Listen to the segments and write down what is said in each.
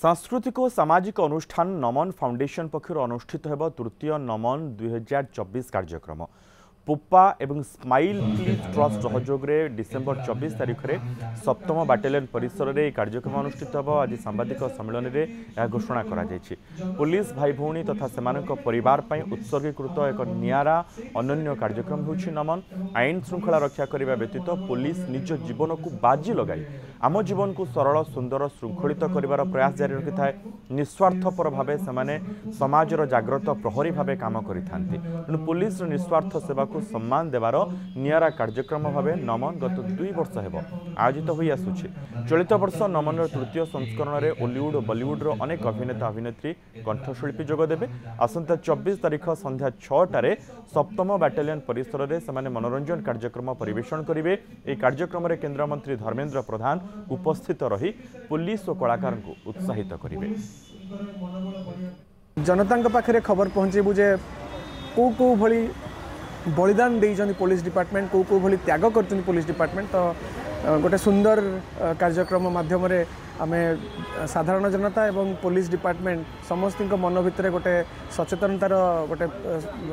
सांस्कृतिक और सामाजिक अनुष्ठान नमन फाउंडेशन पक्षर अनुष्ठित होब तृतीय नमन 2024 कार्यक्रम पुप्पा एवं स्माइल प्लीज ट्रस्ट सहयोग में डिसेम्बर 24 तारिख में सप्तम बाटालियन परिसर में कार्यक्रम अनुष्ठित होब। आज सांबादिक सम्मेलन में यह घोषणा करा पुलिस भाई भौणी तथा सेमानक परिवार पर उत्सर्गीकृत एक नियारा अनन्य कार्यक्रम होछि नमन। आईन श्रृंखला रक्षा करने व्यतीत पुलिस निज जीवन को बाजी लगाई आम जीवन को सरल सुंदर श्रृंखलित कर प्रयास जारी रखि था। निस्वार्थपर भाव से समाजर जाग्रत प्रहरी भाव काम करि पुलिस निस्वार्थ सेवा को सम्मान देवार नियारा कार्यक्रम भाव नमन गत 2 वर्ष हेब आयोजित हो आसुछि। चलित वर्ष नमन तृतीय संस्करण में ओलीवुड बॉलीवुड अनेक अभिनेता अभिनेत्री कंठशिल्पी जोगदेवे। आसंता 24 तारिख संध्या 6टार सप्तम बाटालियन परिसर में से मनोरंजन कार्यक्रम परिवेषण करेंगे। यह कार्यक्रम में केन्द्रमंत्री धर्मेन्द्र प्रधान उपस्थित रही पुलिस और कलाकार को उत्साहित करेंगे। जनता पाखे खबर पहुँचेबू जे को भली बलिदान देइछन पुलिस डिपार्टमेंट को भली त्याग करछन पुलिस डिपार्टमेंट। तो गोटे सुंदर कार्यक्रम माध्यम आम साधारण जनता एवं पुलिस डिपार्टमेंट समस्त मन भितर गोटे सचेतनतार गोटे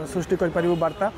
सृष्टि कर पारिबु वार्ता।